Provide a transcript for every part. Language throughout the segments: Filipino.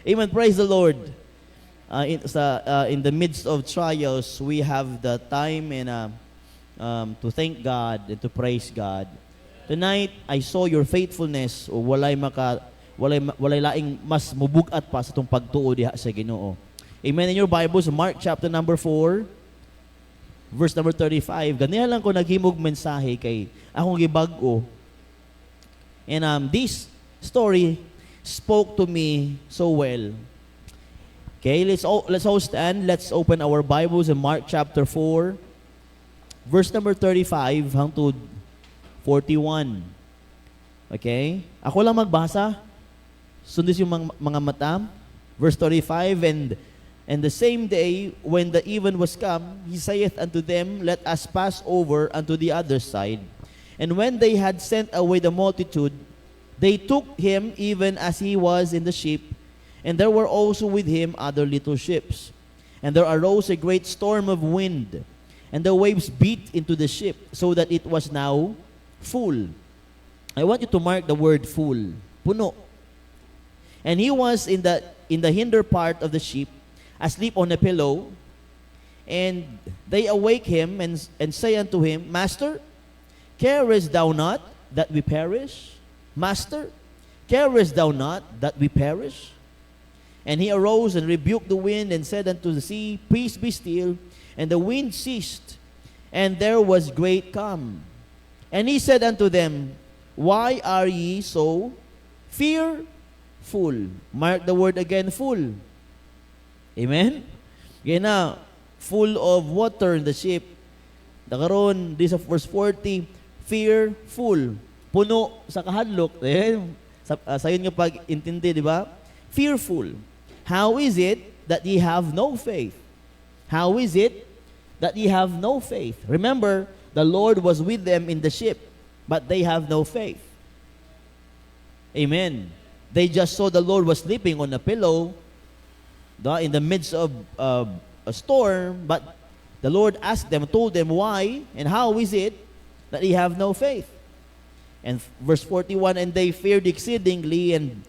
Amen. Praise the Lord. In the midst of trials, we have the time and to thank God and to praise God. Tonight, I saw your faithfulness o walay laing mas mubugat pa sa itong pagtuo diha sa Ginoo. Amen. In your Bibles, Mark chapter number 4, verse number 35. Ganyan lang ko naghimog mensahe kay akong gibag-o. And this story spoke to me so well. Okay, let's all stand. Let's open our Bibles in Mark chapter 4, verse number 35 hangtod 41. Okay? Ako lang magbasa. Sundis yung mga mata. Verse 35, and the same day, when the even was come, he saith unto them, Let us pass over unto the other side. And when they had sent away the multitude, they took him even as he was in the ship, and there were also with him other little ships. And there arose a great storm of wind, and the waves beat into the ship, so that it was now full. I want you to mark the word full. Puno. And he was in the hinder part of the ship, asleep on a pillow. And they awake him and say unto him, Master, carest thou not that we perish? Master, carest thou not that we perish? And he arose and rebuked the wind and said unto the sea, Peace, be still. And the wind ceased, and there was great calm. And he said unto them, Why are ye so fearful? Mark the word again, full. Amen? Again na, full of water in the ship. Nakaroon, this of verse 40, fearful. Puno sa kahadlok. Sa yun nga pag-intindi, di ba? Fearful. How is it that ye have no faith? How is it that ye have no faith? Remember, the Lord was with them in the ship, but they have no faith. Amen. They just saw the Lord was sleeping on a pillow in the midst of a storm, but the Lord asked them, told them why, and how is it that ye have no faith? And verse 41, and they feared exceedingly and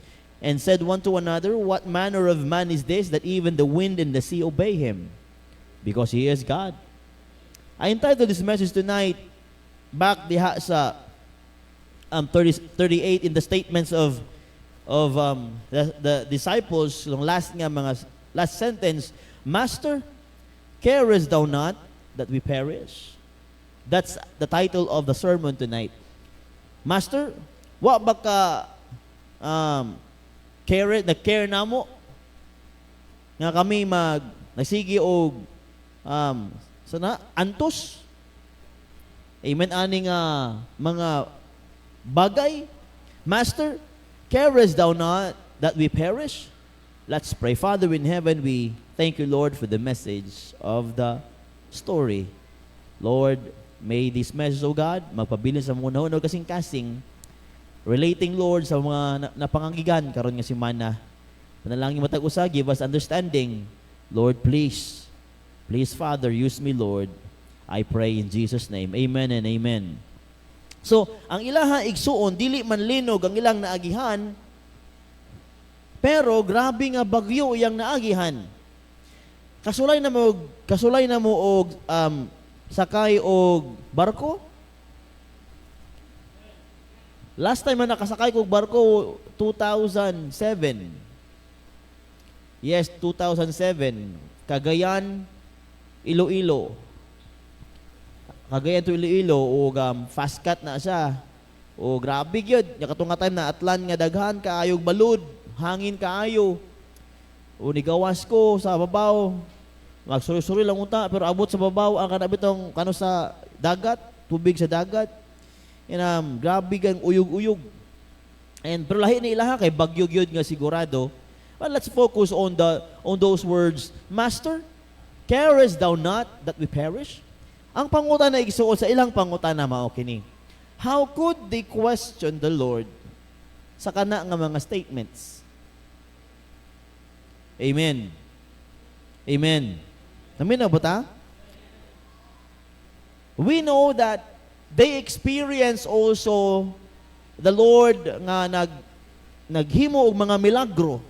said one to another, What manner of man is this, that even the wind and the sea obey him? Because he is God. I entitled this message tonight, back diha sa 38 in the statements of the disciples, yung last sentence, Master, carest thou not that we perish? That's the title of the sermon tonight. Master, wa ba ka care namo nga kami nagsigi og sana antos. Amen ani nga mga bagay. Master, carest thou not that we perish? Let's pray. Father in heaven, we thank you, Lord, for the message of the story. Lord, may this message, O God, magpabilin sa mga nahunaw kasing-kasing, relating, Lord, sa mga napangangigan karon nga semana. Panalangin mo tag-usa, give us understanding. Lord, please, Father, use me, Lord. I pray in Jesus' name. Amen and amen. So, ang ilaha igsuon, dili man linog ang ilang naagihan, pero grabe nga bagyo iyang naagihan. Kasulay na mo og sakay og barko. Last time na nakasakay ko barko 2007. Yes, 2007. Cagayan, Iloilo. Cagayan to Iloilo o fast cut na siya. O grabe gyud, nya katong nga time na atlan nga daghan kaayog balud, hangin kaayo. O nigawas ko sa babaw. Magsuri-suri lang unta pero abot sa babaw ang kanabitong kano sa dagat, tubig sa dagat. And grabe kang uyog-uyog. And pero lahi ni ilaha kay bagyo gyud nga sigurado. But let's focus on those words. Master, carest thou not that we perish? Ang pangutana igsuon sa ilang pangutana mao kini. How could they question the Lord sa kana nga mga statements? Amen. Amen. Namin na ba? We know that they experience also the Lord nga naghimo og mga milagro.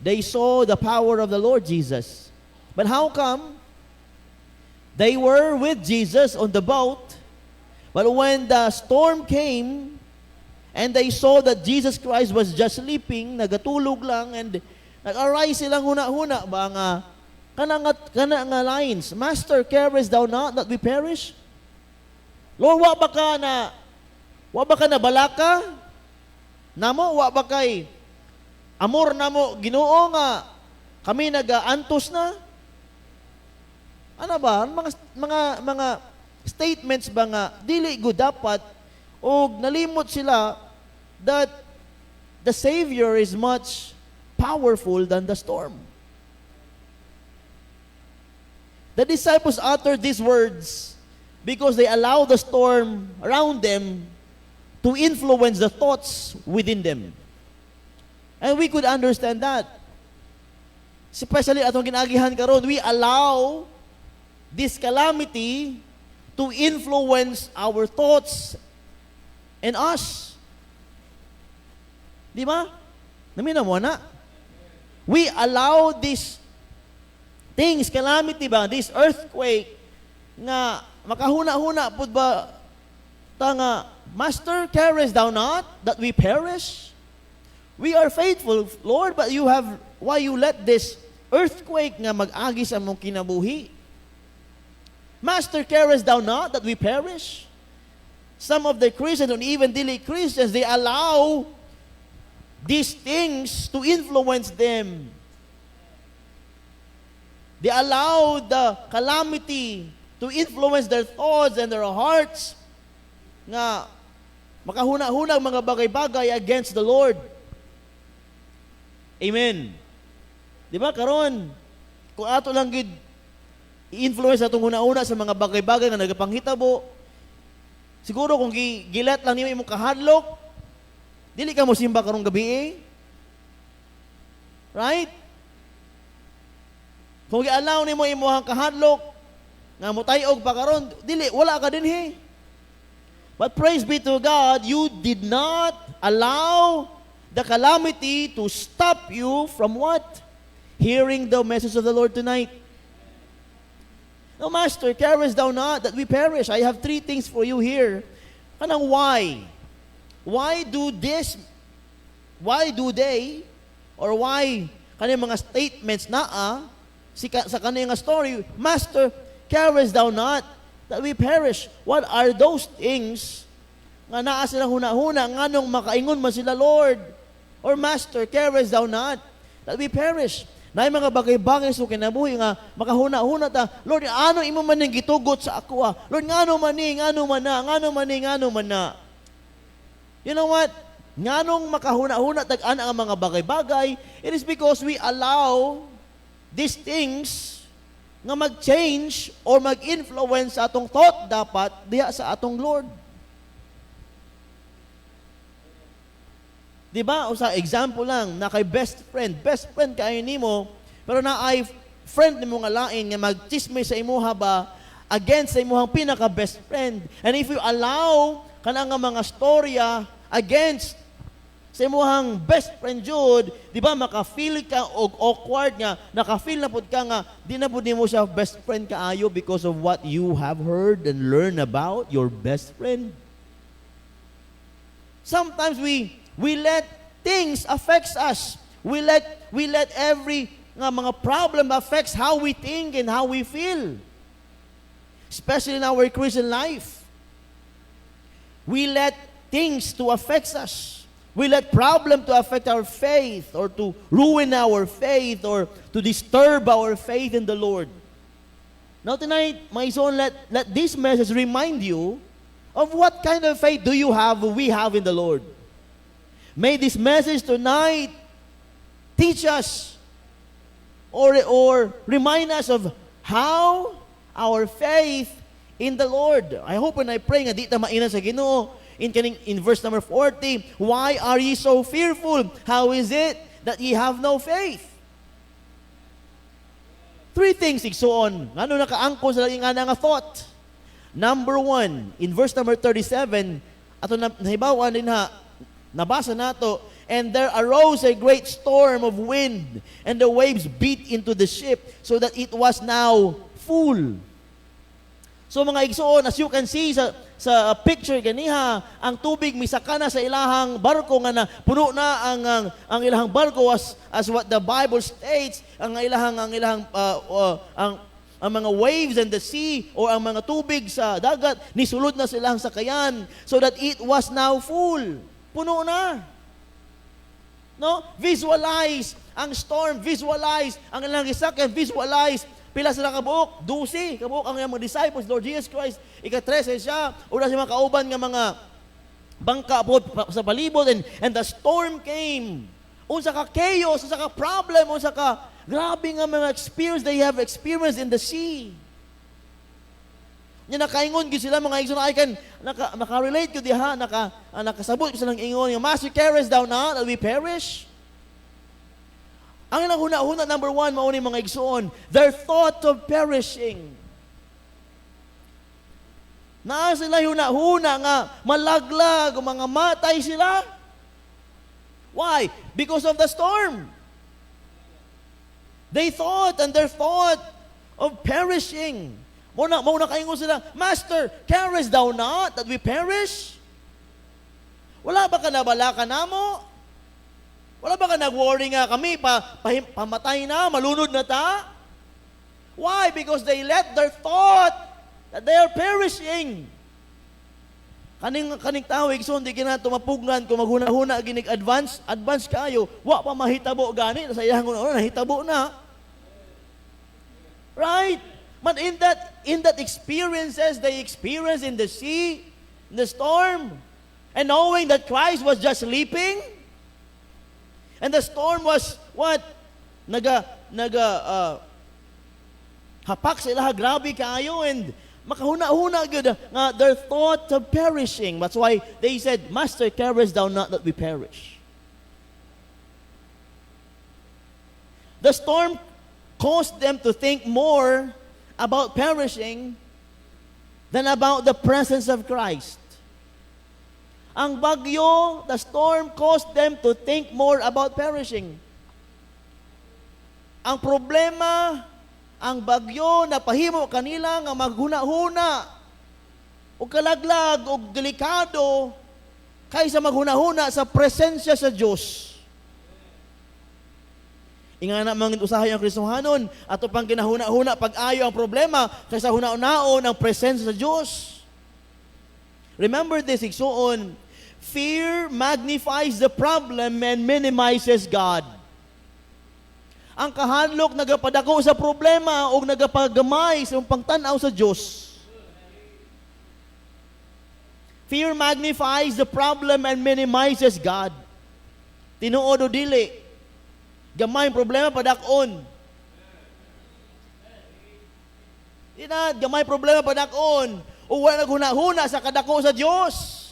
They saw the power of the Lord Jesus. But how come they were with Jesus on the boat, but when the storm came, and they saw that Jesus Christ was just sleeping, nagatulog lang, and nag-arise silang huna-huna, ba nga, kana nga lines, Master, carest thou not that we perish? Lord, wa ba ka na balaka? Namo, wa ba kay amor namo Ginoo nga kami nagaantos na? Ano ba? Mga statements ba nga dili good dapat o nalimot sila that the Savior is much powerful than the storm. The disciples uttered these words because they allowed the storm around them to influence the thoughts within them. And we could understand that. Especially atong ginagihan karon, we allow this calamity to influence our thoughts and us. Di ba? Namina mo na. We allow these things, calamity ba, this earthquake, nga makahuna-huna pud ba tanga, Master, carest thou not that we perish? We are faithful, Lord, but why you let this earthquake nga mag-agi sa mong kinabuhi? Master, carest thou not that we perish? Some of the Christians, and even daily Christians, they allow these things to influence them. They allow the calamity to influence their thoughts and their hearts nga makahuna-hunang mga bagay-bagay against the Lord. Amen. Di ba karon, kung ato lang gid i-influence atong una-una sa mga bagay-bagay nga nagapanghitabo, siguro kung gilet lang nimo imong kahadlok, dili ka mo simba karong gabi eh. Right? Kung gi-allow nimo imong kahadlok nga mutayog pa karon, dili wala ka dinhi. But praise be to God, you did not allow the calamity to stop you from what? Hearing the message of the Lord tonight. No, Master, carest thou not that we perish? I have 3 things for you here. Kanang why? Why do they, or why kanang mga statements sa kanang story, Master, carest thou not that we perish? What are those things nga naa silang huna-huna, nganong makaingon man sila, Lord, or Master, carest thou not that we perish? Na mga bagay-bagay sa kinabuhi nga makahuna-huna ta, Lord, ano imo man ning gitugot sa ako Lord, ngano man na. You know what? Nganong makahuna-huna tag-an ang mga bagay-bagay, it is because we allow these things nga mag-change or mag-influence sa atong thought dapat diha sa atong Lord. Diba? O sa example lang, na kay best friend kayo nimo, pero na ay friend nimo nga lain nga magchismis sa imuha ba against sa imuhang pinaka best friend. And if you allow kana nga mga storya against sa imuhang best friend jud, di ba maka-feel ka og awkward nga, naka-feel na pud ka nga di na pud nimo siya best friend kaayo because of what you have heard and learned about your best friend. Sometimes we let things affects us. We let every nga mga problem affects how we think and how we feel. Especially in our Christian life. We let things to affect us. We let problem to affect our faith or to ruin our faith or to disturb our faith in the Lord. Now tonight, my son, let this message remind you of what kind of faith we have in the Lord. May this message tonight teach us or remind us of how our faith in the Lord. I hope and I pray nga di ta mainan sa Ginoo in verse number 40, why are ye so fearful? How is it that ye have no faith? 3 things igsuon. Ngano nakaangkon sa nga nga thought. Number 1, in verse number 37, ato nahibawan din nabasa nato, And there arose a great storm of wind, and the waves beat into the ship, so that it was now full. So mga igsoon, as you can see sa picture ganiha, ang tubig misaka na sa ilahang barko nga na puno na ang ilahang barko as what the Bible states, ang mga waves and the sea, or ang mga tubig sa dagat, nisulod na silang sakayan, so that it was now full. Puno na. No? Visualize ang storm, visualize ang ilang gisakyan, visualize pila sila kabuok, 12 kabuok ang mga disciples, Lord Jesus Christ, ika-13 siya, una siya mga kauban nga mga bangka po sa palibot, and the storm came. Unsa ka chaos, unsa ka problem, unsa ka grabe nga mga experience they have experienced in the sea. Nya nakaingon gid sila mga igsoon, I can naka-relate ko diha, nakasabot ko silang ingon nga, Master, carest thou not that we perish? Ang ilang huna-huna, number 1, mao ni mga igsoon, their thought of perishing. Naa sila huna-huna nga malaglag, mga matay sila. Why? Because of the storm. They thought, and their thought of perishing. Muna kaingon sila, Master, carest thou not that we perish? Wala ba ka nabala ka namo? Wala ba ka nag-worry nga kami, pamatay na, malunod na ta? Why? Because they let their thought that they are perishing. Kaning tao, igsoon, di kinato mapugnan, kung maghuna-huna, advance kayo, wa pa mahitabo gani, sa iyang nahitabo na. Right? But in that experiences they experienced in the sea, in the storm, and knowing that Christ was just sleeping, and the storm was what? Hapak sila, grabe kayo, and makahuna-huna gyud nga their thought of perishing. That's why they said, Master, carest thou not that we perish? The storm caused them to think more about perishing than about the presence of Christ. Ang bagyo, the storm, caused them to think more about perishing. Ang problema, ang bagyo na pahimo kanila nga maghuna-huna o kalaglag o delikado kaysa maghuna-huna sa presensya sa Diyos. Ingana mga usahay ang Kristohanon, ato pang kinahuna-huna pag-ayo ang problema kaysa huna-unaon ang presensya sa Diyos. Remember this, igsoon, fear magnifies the problem and minimizes God. Ang kahadlok nagapadako sa problema o nagapagamay sa pangtanaw sa Diyos. Fear magnifies the problem and minimizes God. Tinuod o dili, gamay problema padakon. Gamay problema padakon. O wala naghuna-huna sa kadako sa Diyos.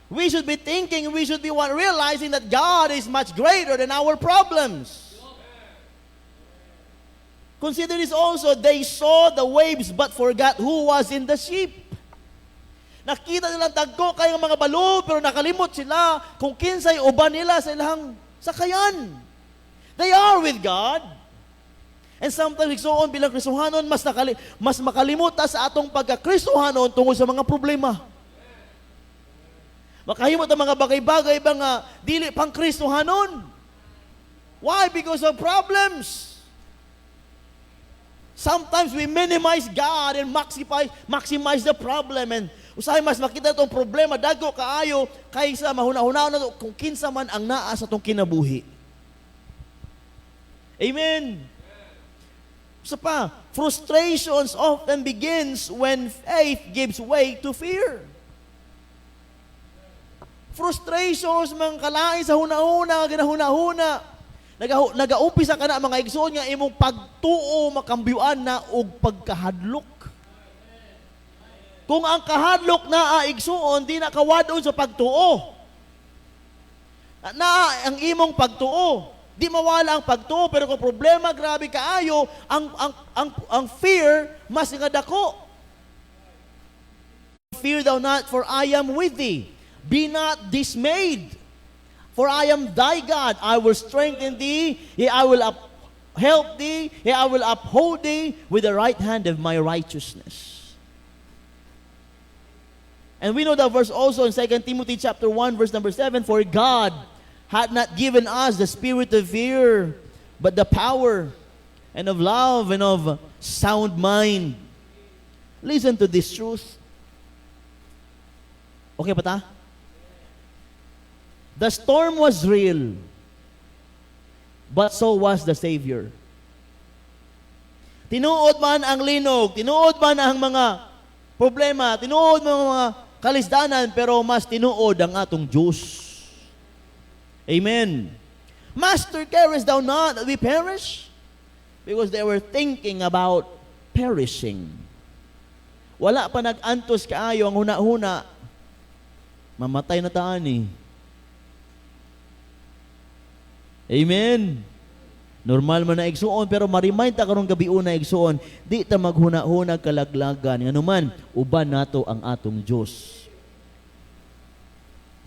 We should be thinking, we should be realizing that God is much greater than our problems. Consider this also, they saw the waves but forgot who was in the ship. Nakita nilang dagko kayong mga balo, pero nakalimot sila kung kinsay uban nila sa ilang sakayan. They are with God. And sometimes, igsoon bilang Kristohanon, mas makalimot sa atong pagka-Kristohanon tungkol sa mga problema. Makahimot ang mga bagay-bagay ba nga dili pang Kristohanon. Why? Because of problems. Sometimes we minimize God and maximize the problem, and usahay mas makita itong problema dago kaayo kaysa mahuna-hunaon na kung kinsa man ang naa sa itong kinabuhi. Amen. Sa pa, frustrations often begins when faith gives way to fear. Frustrations, mga kalain sa huna-huna, ginahuna-huna. Nagaumpisa ka na mga igsoon nga imong pagtuo makambyuan na og pagkahadlok. Kung ang kahadlok na igsoon, di na kawadon sa pagtuo. Na ang imong pagtuo. Di mawala ang pagtuo, pero kung problema, grabe kaayo, ang fear, mas nga dako. Fear thou not, for I am with thee. Be not dismayed. For I am thy God, I will strengthen thee, yea, I will help thee, yea, I will uphold thee with the right hand of my righteousness. And we know that verse also in 2 Timothy chapter 1, verse number 7, for God hath not given us the spirit of fear, but the power and of love and of sound mind. Listen to this truth. Okay pa ta? The storm was real, but so was the Savior. Tinuod man ang linog, tinuod man ang mga problema, tinuod man ang mga kalisdanan, pero mas tinuod ang atong Diyos. Amen. Master, carest thou not that we perish? Because they were thinking about perishing. Wala pa nag-antos kaayo ang huna-huna. Mamatay na taan eh. Amen. Normal man na igsuon, pero ma-remind ta karong gabi una igsuon, di ta maghuna-huna kalaglagan. Nga naman, uban nato ang atong Diyos.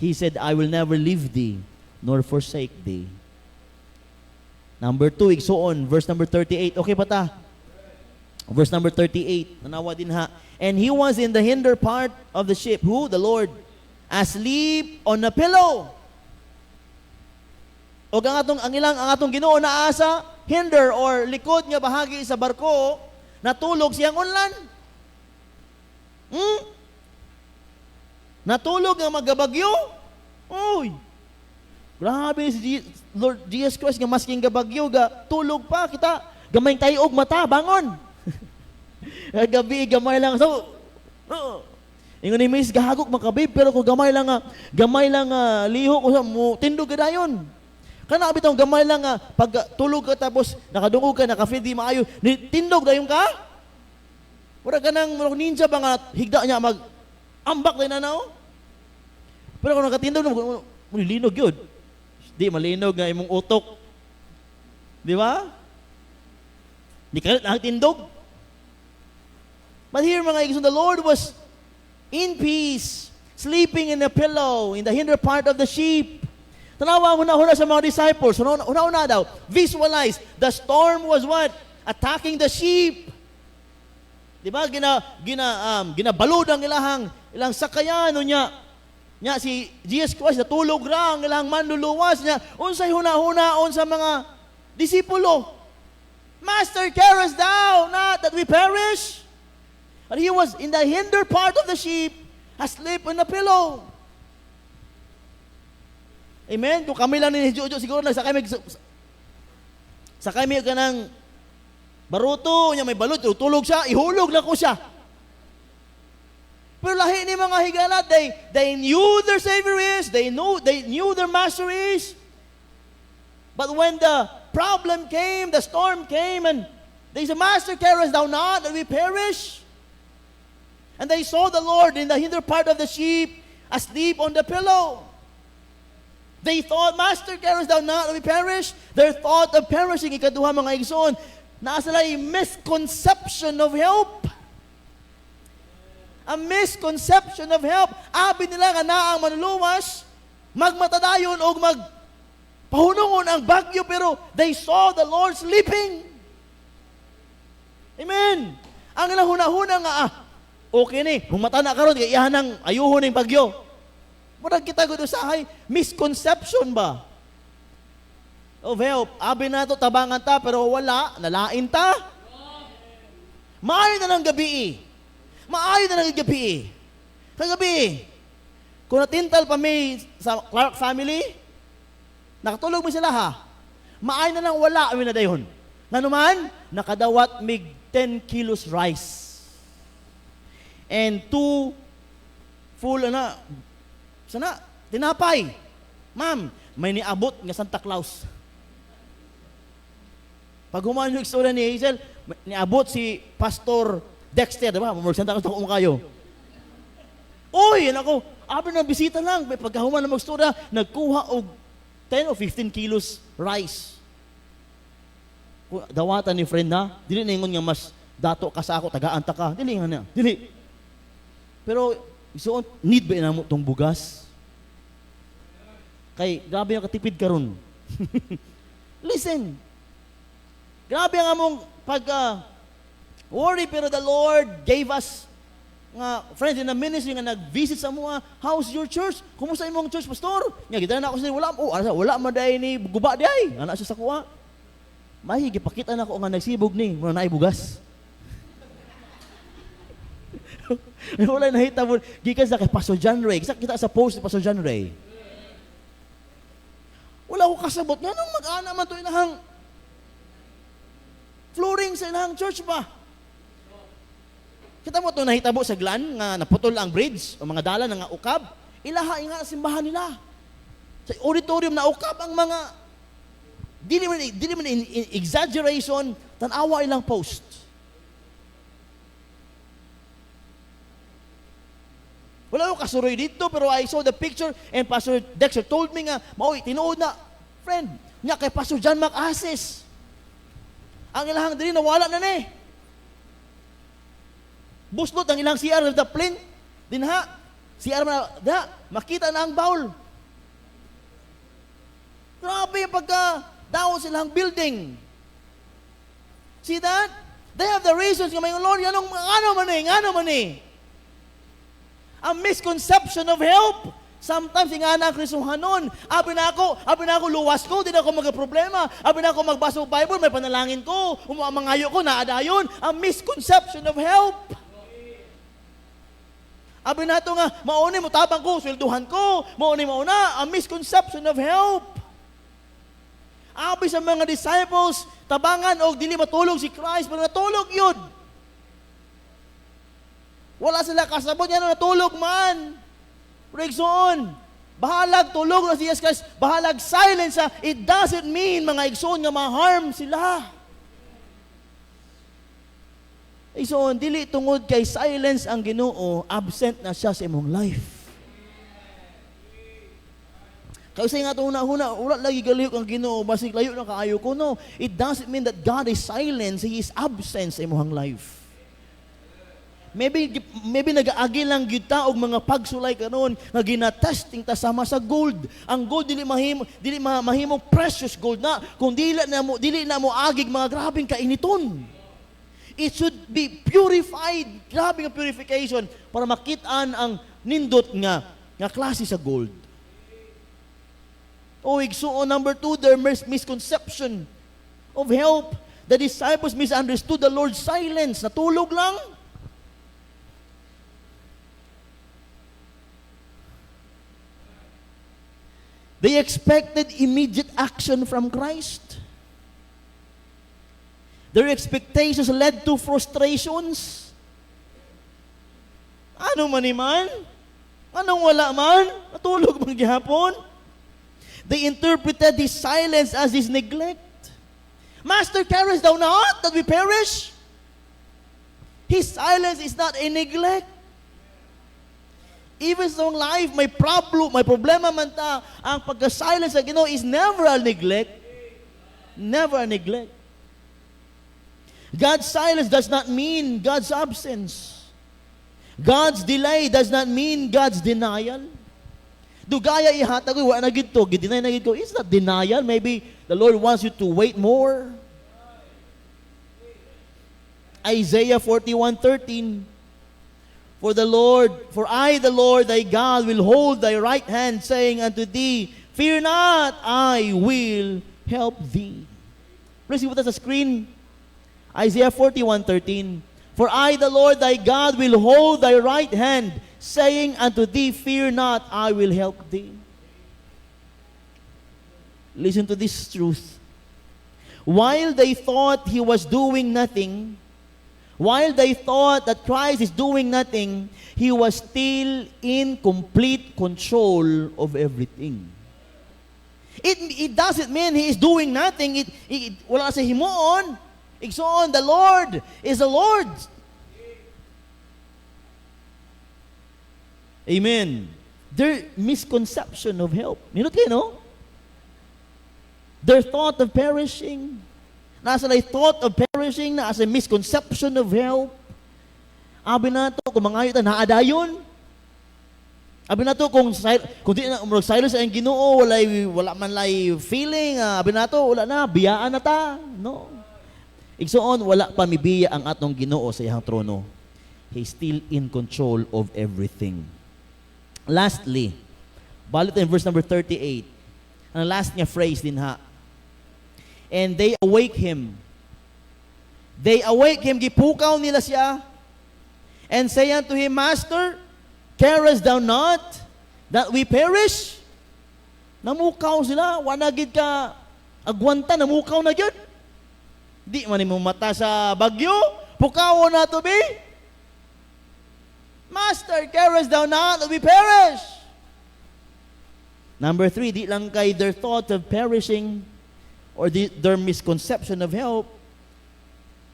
He said, I will never leave thee, nor forsake thee. Number 2, igsuon, verse number 38. Okay pa ta? Verse number 38. Nanawa din ha. And he was in the hinder part of the ship. Who? The Lord. Asleep on a pillow. O ang atong Ginoo na asa, hinder or likod nga bahagi sa barko, natulog siyang unlan. Natulog nga magabagyo. Uy. Grabe si Lord Jesus Christ nga masking gabagyo ga tulog pa kita. Gamay tayo og mata, bangon. Gabi gamay lang so. Ingon ni Miss gahagok makabib pero kung gamay lang liho ko sa mo tindog gadayon. Kana bitaw gamay lang pag tulog ka tapos nakadungog ka naka-feed di maayo, tindog dayon ka? Wala ka nang ninja ba nga higda niya mag ambak din na. Pero kung nakatindog mo linog yun. Di malinog nga imong utok. Di ba? Di ka nakatindog. But here mga igsoon, the Lord was in peace, sleeping in a pillow in the hinder part of the ship. Tanawa una sa mga disciples. Una daw, visualize, the storm was what? Attacking the sheep. Di ba? Ginabalod ang ilang sakayan. Nya si Jesus Christ natulog ra ang ilang manluluwas niya. Unsay huna-hunaon sa mga disipulo. Master, carest thou not that we perish? But he was in the hinder part of the ship, asleep on a pillow. Amen? Kung kami lang ni Jojo, siguro sakay may kanang baruto, niya may balot, tulog siya, ihulog na ko siya. Pero lahi ni mga higala, they knew their Savior is, they knew their Master is. But when the problem came, the storm came, and they said, Master, carest thou not that we perish? And they saw the Lord in the hinder part of the ship, asleep on the pillow. They thought, Master, carest thou not that we perish? Their thought of perishing, ikaduha mga igsoon, nasa a misconception of help. A misconception of help. Abi nila nga na ang manluluwas, magmatadayon o magpahunungon ang bagyo, pero they saw the Lord sleeping. Amen. Ang ilang hunahuna nga, okay ni, humata na karon kay iyahan ng ayuhon ng bagyo. Murag kita gud usahay, misconception ba? Of help. Abi na to tabangan ta pero wala, nalain ta. Maayo na ng gabi. Maayo na ng gabi. Kagabi, kung natintal pa may sa Clark family, nakatulog mo sila ha. Maayo na lang wala amin na dayon. Nga naman, nakadawat mig 10 kilos rice. And 2 full tinapay. Ma'am, may niabot nga Santa Claus. Pag human yung istorya ni Hazel, niabot si Pastor Dexter, diba? Santa Claus ako kayo. Uy, yan ako. Abi na bisita lang. Pagkahuman na magstorya, nagkuha og 10 o 15 kilos rice. Dawatan ni friend na, dili na ingon nga mas dato ka sa ako, taga-anta ka. Dili nga na. Dili. Pero, need ba inamo tong bugas? Kay, grabe yung katipid karon. Listen. Grabe ang among worry, pero the Lord gave us nga friends in the ministry nga nag-visit sa mga, how's your church? Kumusta imong church, pastor? Nga, kita na ako sa wala maday ni guba di ay. Ana siya sa kuha. Mahigi, pakita na ko nga nagsibog ni, muna na bugas. Wala nahita mo, gikan sa kay Pastor John Ray. Kita sa post ni Pastor John Ray. Wala ko kasabot. Nga nung mag-ana man ito inahang flooring sa inahang church ba? Kita mo ito nahitabo sa Glan, nga naputol ang bridge, o mga dala nga ukab. Ilaha nga simbahan nila. Sa auditorium na ukab ang mga, dili man exaggeration, tanawa ilang post. Wala ko kasuroy dito, pero I saw the picture and Pastor Dexter told me nga, maoy, tinuod na, friend, nga kay Pastor John Macasis. Ang ilahang dili, nawala na ni. Buslot ang ilang CR of the plane, dinha, CR na, dinha, makita na ang bowl. Grabe yung pagka-down silang building. See that? They have the reasons, nga may Lord, ano man eh. A misconception of help. Sometimes, nga na ang Krisuhanon, abi na ako luwas ko, di na ako magka-problema. Abi na ako magbasa ng Bible, may panalangin ko, umamangayo ko, naadayon. A misconception of help. Abi na ito nga, mauni mo tabang ko, swelduhan ko, mauna, a misconception of help. Abi sa mga disciples, tabangan o dili matulog si Christ, pero natulog yun. Wala sila kasabot, yan natulog man. Reason, bahalag tulog na si Jesus Christ, bahalag silence siya, it doesn't mean mga igsoon nga ma-harm sila. Igsoon, dili tungod kay silence ang Ginoo, absent na siya sa imong life. Kasi nga ito una-una, ulat lagi galiw ang Ginoo, basig layo na kaayo ko, no. It doesn't mean that God is silent, He is absent sa imong life. Maybe nag-aagi lang kita og mga pagsulay karon nga gina-testing ta sama sa gold. Ang gold dili mahimong precious gold na kung dili na mo agig mga grabeng kainiton. It should be purified. Grabe nga purification para makitaan ang nindot nga klase sa gold. So number 2, their misconception of help. The disciples misunderstood the Lord's silence. Natulog lang. They expected immediate action from Christ. Their expectations led to frustrations. Ano man iman? Anong wala man? Natulog man gihapon? They interpreted His silence as His neglect. Master, carest thou not that we perish? His silence is not a neglect. Even sa life, may problema man ta, ang pagka-silence sa Ginoo is never a neglect. Never a neglect. God's silence does not mean God's absence. God's delay does not mean God's denial. Dugaya ihatag ko, wala na gid to, gidinay na gid ko. It's not denial. Maybe the Lord wants you to wait more. Isaiah 41:13. For I, the Lord thy God, will hold thy right hand, saying unto thee, fear not, I will help thee. Please see what is the screen. Isaiah 41:13. For I, the Lord thy God, will hold thy right hand, saying unto thee, fear not, I will help thee. Listen to this truth. While they thought He was doing nothing, while they thought that Christ is doing nothing, He was still in complete control of everything. It doesn't mean He is doing nothing. Wala sa himuon. Igsoon, the Lord is the Lord. Amen. Their misconception of help. Minut kayo, no? Their thought of perishing. Nasa lay thought of perishing na as a misconception of help. Abi na to, kung mga ito, naadayon. Abi na to, kung di na umurag silence ang Ginoo, wala man lay feeling, abi na to, wala na, biyaan na ta. No. Igsoon, wala pa mibiya ang atong Ginoo sa iyang trono. He's still in control of everything. Lastly, balik in verse number 38. Ang last niya phrase din ha. And they awake him. They awake him, gipukaw nila siya. And say unto him, Master, carest thou not that we perish? Namukaw sila, wanagid ka agwanta, namukaw na gyud. Di man mo mata sa bagyo, pukaw na to be. Master, carest thou not that we perish? Number 3, di lang kay their thought of perishing or their misconception of help,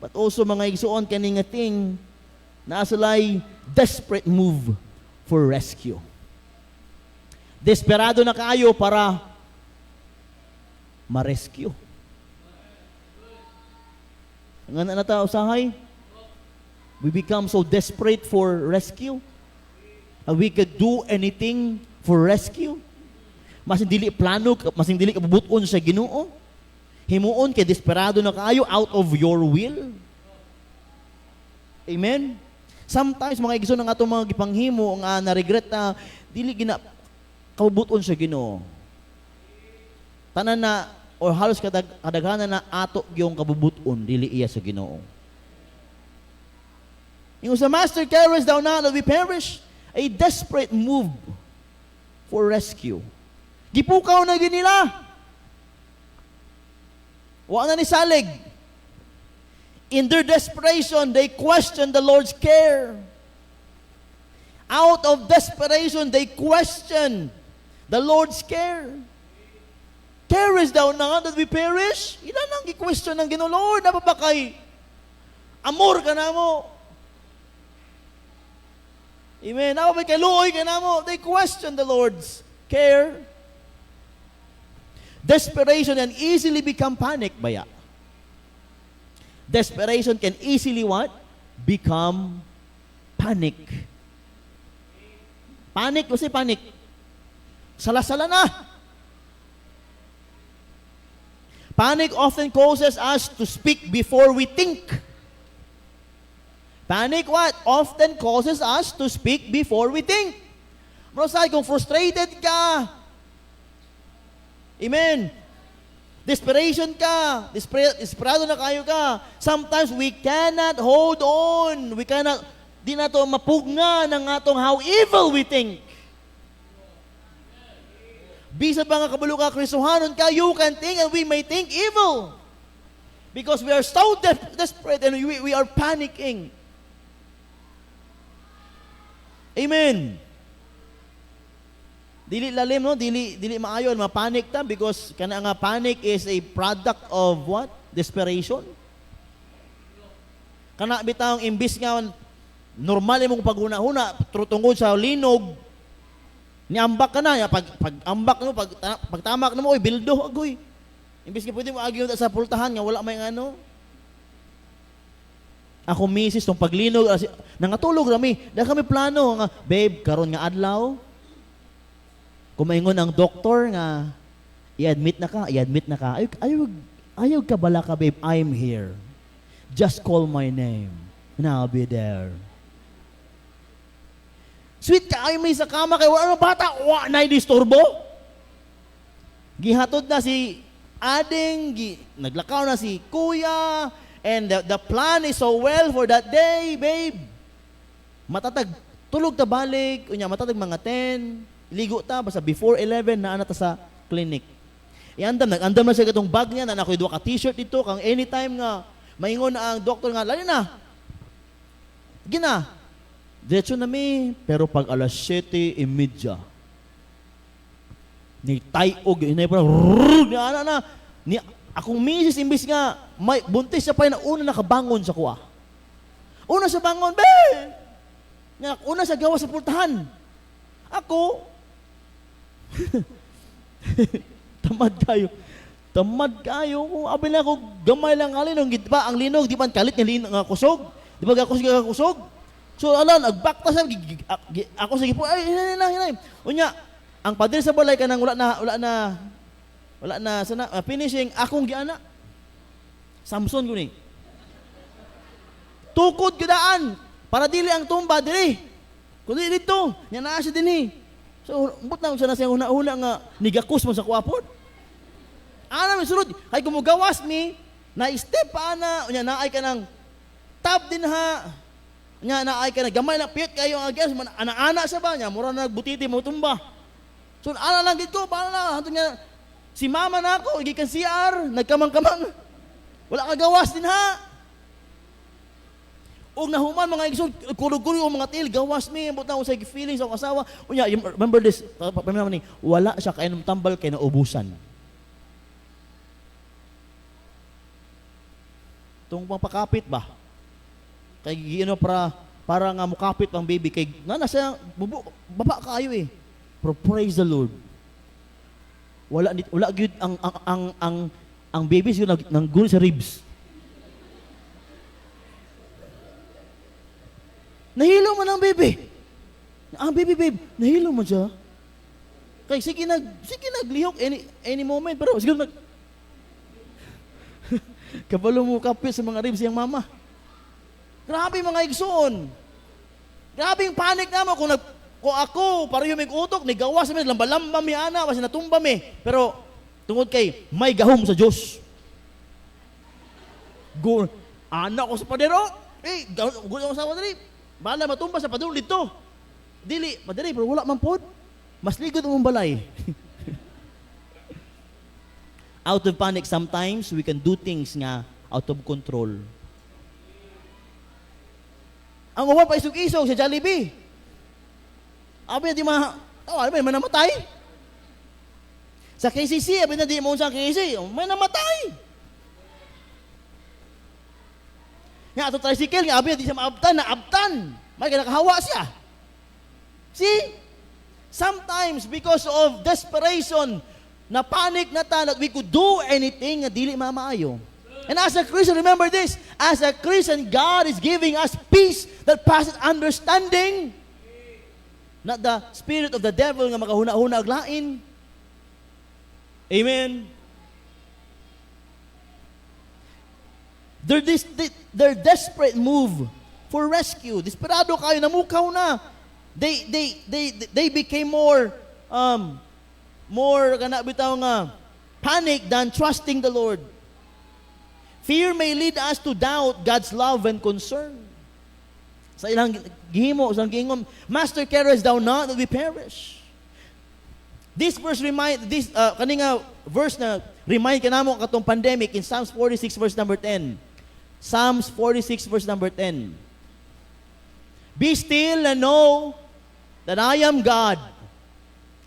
but also mga igsuon kaningating na asalay desperate move for rescue. Desperado na kaayo para ma-rescue. Ang na ta usahay, we become so desperate for rescue. We could do anything for rescue. Masing dili plano, masing dili kabubuton sa Ginoo. Himuon kay desperado na kaayo out of your will. Amen. Sometimes mga igsoon ng atong mga gipanghimo nga na-regret na dili gina kabubuton sa Ginoo. Tanan na o halos kadaghanan na ato gyung kabubuton dili iya sa Ginoo. Yung sa Master, carest thou not that we perish? A desperate move for rescue. Gipukaw na gid nila. Wa na ni salig. In their desperation, they questioned the Lord's care. Out of desperation, they questioned the Lord's care. Carest thou not that we perish? Ilan ang i-question ng Ginoo, Lord, napapakay. Amor ka na mo. Amen. Napapakay, luoy ka na mo. They question the Lord's care. Desperation can easily become panic, baya. Desperation can easily what? Become panic. Panic, kasi panic. Sala-sala na. Panic often causes us to speak before we think. Panic what? Often causes us to speak before we think. Marasay, kung frustrated ka, amen, desperation ka, desperado na kayo ka, sometimes we cannot hold on. We cannot, di na to mapugna ng atong how evil we think. Bisa pa nga kabalo ka, Kristohanon ka, you can think and we may think evil. Because we are so desperate and we are panicking. Amen. Dili lalim, no? Dili maayon, mapanic ta because kana nga panic is a product of what? Desperation. Kana bitawng imbis nga normal imong paghuna-huna tungod sa linog, niambak ka na, pag ambak mo, pag tamak na mo, oy bildo agoy. Imbis nga pwede mo agyo sa pultahan nga wala may ano. Ako misis tong paglinog, nangatulog rami, da kami plano nga, babe, karon nga adlaw. Kumaingon ang doktor nga, i-admit na ka. Ayaw ka bala ka, babe, I'm here. Just call my name, and I'll be there. Sweet ka, ay may sa kama kay wala bata, na disturbo. Gihatod na si Ading, naglakaw na si Kuya, and the plan is so well for that day, babe. Matatag, tulog ta balik, matatag mga 10, ligo ta, basta before 11 na ta sa clinic. Nag-andam na siya katong bag niya, na ako'y duwa ka t-shirt dito, kang anytime nga, maingon na ang doktor nga, lali na. Gina, diretso na mi, pero pag alas 7:30, ni tayog, inay pa na, ni akong misis, imbis nga, may buntis siya pa na una nakabangon sa kuha. Una siya bangon, una siya gawa sa pultahan. Ako, tamad kayo. Kung abila ko, gamay lang ang linog. Di ba, ang linog, di ba, kalit nga linog nga kusog? Di ba, kusog? So, nagbakta siya, ako sige po, ay, hinay. Unya, ang padre sa balay ka nang wala na, sana, finishing, akong giana. Samson ko ni. Tukod kudaan, para dili ang tumba, dili. Kundi dito, niya naa siya din eh. So, umbot na siya na siya una-una nga, nigakus mo sa kuwapod. May sunod, kay kumugawas mi, na-step pa na, unya naay ka ng tab din ha. Unya naay ka na, gamay na piyot kayo ang agyas, ana-ana siya ba niya, mura na nagbutiti mo tumba. So, lang dito, paano na, hanto niya, si mama na ako, igikan CR, nagkamang-kamang. Wala ka gawas din ha. O nahuman mga igsoon, kuro-kuro mga til, gawas mi, ambot na ako sa feelings sa asawa. Unya, remember this, wala siya kainom tambal kay naubusan. Itong pangpakapit ba? Kay para nga mukapit pang baby, kay siya, baba kayo eh. Pero praise the Lord. Wala gyud ang babies yun nanggulo sa ribs. Nahilo man ang baby. Ang babe, nahilo man siya. Kay sige naglihok any moment, pero siguro kabalo mo kapit sa mga ribs yung mama. Grabe mga igsoon. Grabe yung panic naman kung ako, para yung may utok, nigawas mi, lamba-lamba mi ana, kasi natumba mi. Pero tungod kay may gahom sa Diyos. Anak ko sa padero, gulo ko sa padero. Bala matumba sa padulong dito. Dili, padre, pero wala man pod. Mas ligod mong balay. Out of panic, sometimes we can do things nga out of control. Ang uwan pa isog-isog sa Jollibee. Abi na di may namatay. Sa KCC, abi na di mo sa KCC, may namatay. Nga ato tricycle, nga abi di siya naabtan. May kinakahawa siya. See? Sometimes because of desperation, na panic na ta that we could do anything nga dili mamaayo. And as a Christian, remember this, as a Christian, God is giving us peace that passes understanding. Not the spirit of the devil nga makahuna-huna aglain. Amen. Their desperate move for rescue. Desperado kayo, namukaw na. They became more kana bitaw nga panic than trusting the Lord. Fear may lead us to doubt God's love and concern. Sa ilang gihimo, sa gingom, Master, carest thou not that we perish. This verse kaninga verse na remind kanamo katong pandemic in Psalms 46 verse number 10. Psalms 46 verse number 10. Be still and know that I am God.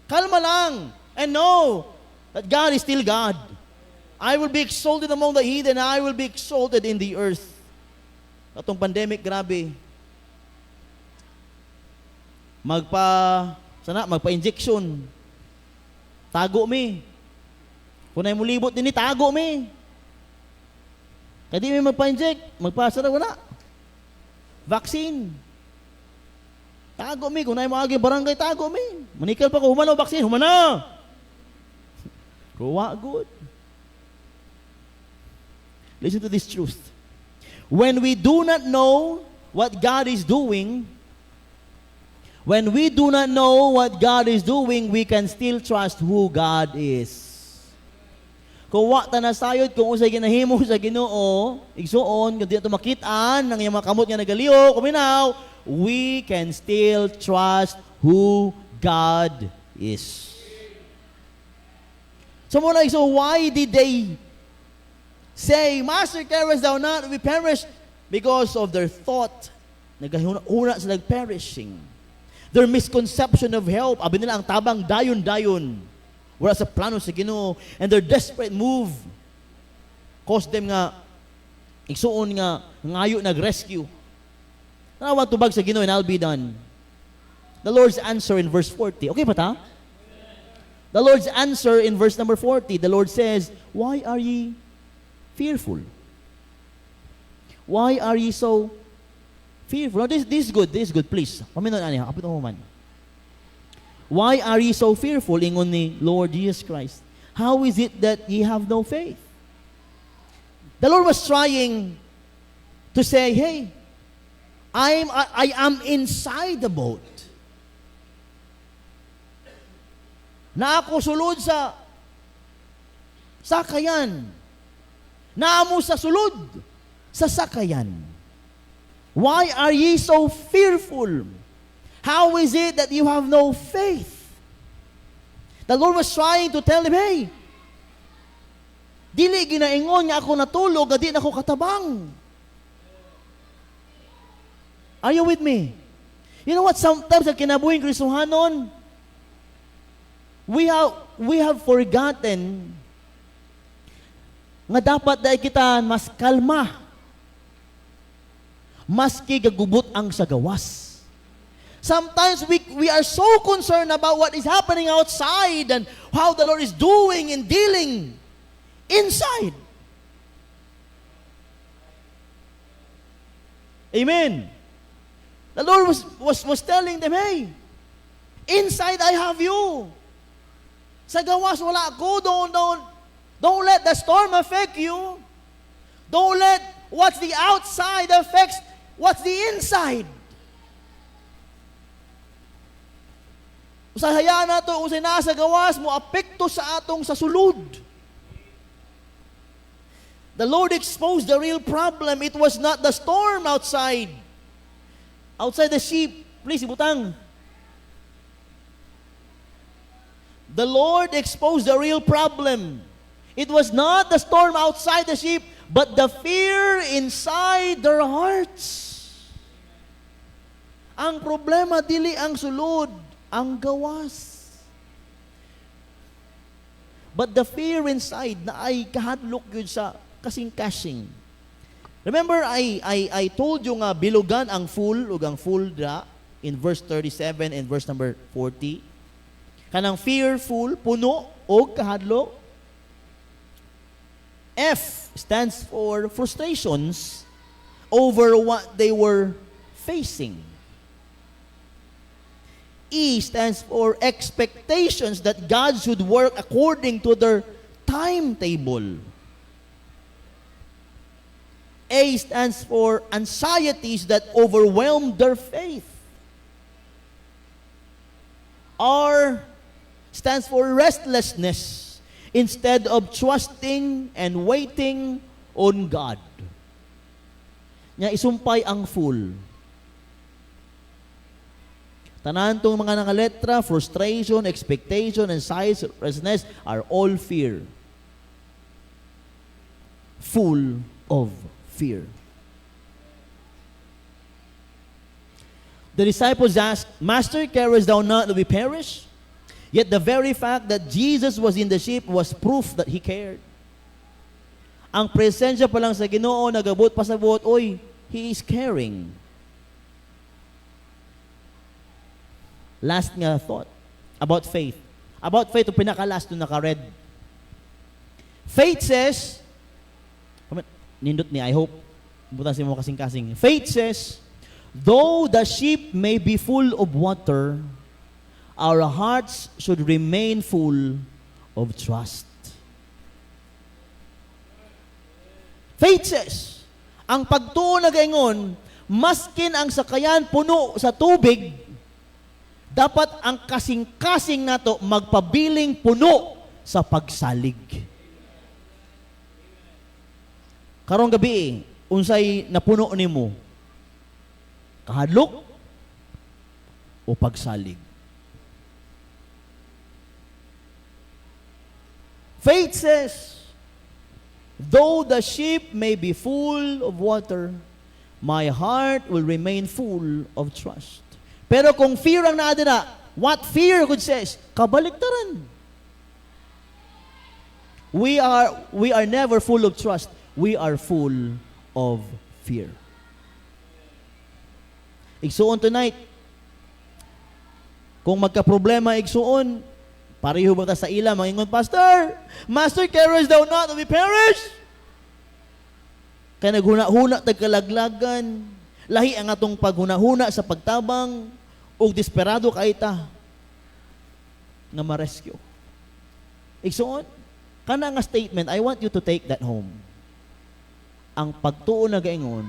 Kalma lang and know that God is still God. I will be exalted among the heathen, and I will be exalted in the earth. Atong pandemic, grabe. Magpa-injection. Tago mi. Kung ay mo libot din, tago mi. Kaya di may magpa-inject, magpasara, wala. Vaccine. Tago mi, kung ay mo agi barangay, tago mi. Manikal pa ko, humana o vaccine, humana. Ruwa, good. Listen to this truth. When we do not know what God is doing, we can still trust who God is. Kung wa ta nasayod kung unsay ginahimo sa Ginoo, igsuon kun di ato makit-an ang iyang mga kamot nga nagaliw, kuminaw, we can still trust who God is. So muna, so why did they say, Master, carest thou not, we perish? Because of their thought, nagahuna sila perishing. Their misconception of help, abi nila ang tabang dayon-dayon. Wala sa plano sa Ginoo, and their desperate move caused them nga igsuon nga ngayo nag-rescue. Now I want to bag sa Ginoo and I'll be done. The Lord's answer in verse 40. Okay pa ta? The Lord's answer in verse number 40. The Lord says, why are ye fearful? Why are ye so Fearful. Now, this is good. This is good. Please. Paminon ani, kapit mo man. Why are ye so fearful, ingon ni Lord Jesus Christ? How is it that ye have no faith? The Lord was trying to say, hey, I am inside the boat. Na ako sulod sa sakayan. Naamo sa sulod sa sakayan. Why are ye so fearful? How is it that you have no faith? The Lord was trying to tell him, hey, dili ginaingon niya ako natulog, na di na ako katabang. Are you with me? You know what? Sometimes sa kinabuhing Kristohanon, we have forgotten nga dapat dahil kita mas kalma, maski gagubot ang sa gawas. Sometimes we are so concerned about what is happening outside and how the Lord is doing and dealing inside. Amen. The Lord was telling them, hey, inside I have you. Sa gawas wala ako. Don't let the storm affect you. Don't let what's the outside affects what's the inside. Usahayaan na ito, usay nasa gawas mo, apekto sa atong sa sulod. The Lord exposed the real problem. It was not the storm outside. Outside the ship. Please, ibutang. The Lord exposed the real problem. It was not the storm outside the ship, but the fear inside their hearts. Ang problema, dili ang sulod, ang gawas. But the fear inside na ay kahadlok yun sa kasing-kasing. Remember, I told you nga bilugan ang fool ug ang fool da in verse 37 and verse number 40. Kanang fearful, puno og kahadlok. F stands for frustrations over what they were facing. E stands for expectations that God should work according to their timetable. A stands for anxieties that overwhelm their faith. R stands for restlessness instead of trusting and waiting on God. Nya isumpay ang fool. Tanan tong mga nakaletra, frustration, expectation, anxiety, restlessness are all fear. Full of fear. The disciples asked, Master, carest thou not that we perish? Yet the very fact that Jesus was in the ship was proof that He cared. Ang presensya pa lang sa Ginoo, nagabot pasabot, oy, He is caring. Last nga thought about faith. About faith, yung pinaka-last yung naka-red. Faith says, nindot ni, I hope, butan si mo kasing-kasing. Faith says, though the ship may be full of water, our hearts should remain full of trust. Faith says, ang pagtuo na gaingon, maskin ang sakayan puno sa tubig, dapat ang kasing-kasing nato magpabiling puno sa pagsalig. Karong gabi, unsay napuno nimo? Kahadlok o pagsalig? Faith says, though the ship may be full of water, my heart will remain full of trust. Pero kung fear ang naadira, what fear good says? Kabaliktaran. We are never full of trust. We are full of fear. Igsuon tonight, kung magka-problema igsuon, pareho ba ta sa ila, mangingon, Pastor, Master, carest thou not that we perish? Kaya naghuna-huna tagkalaglagan, Lahi ang atong paghunahuna sa pagtabang ug desperado kay ta nga ma-rescue. Igsoon, kana nga statement, I want you to take that home. Ang pagtuo na gaingon,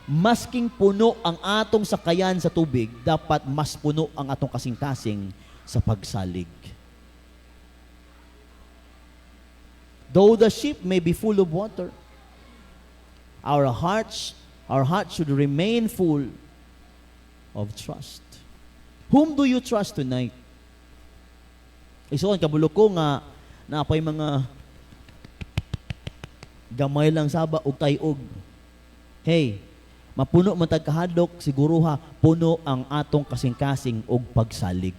masking puno ang atong sakayan sa tubig, dapat mas puno ang atong kasing-kasing sa pagsalig. Though the ship may be full of water, our hearts should remain full of trust. Whom do you trust tonight? Isuon kabulo ko nga napay mga gamay lang saba ug tayog. Hey, mapuno man tag kahadlok siguro ha, puno ang atong kasing-kasing og pagsalig.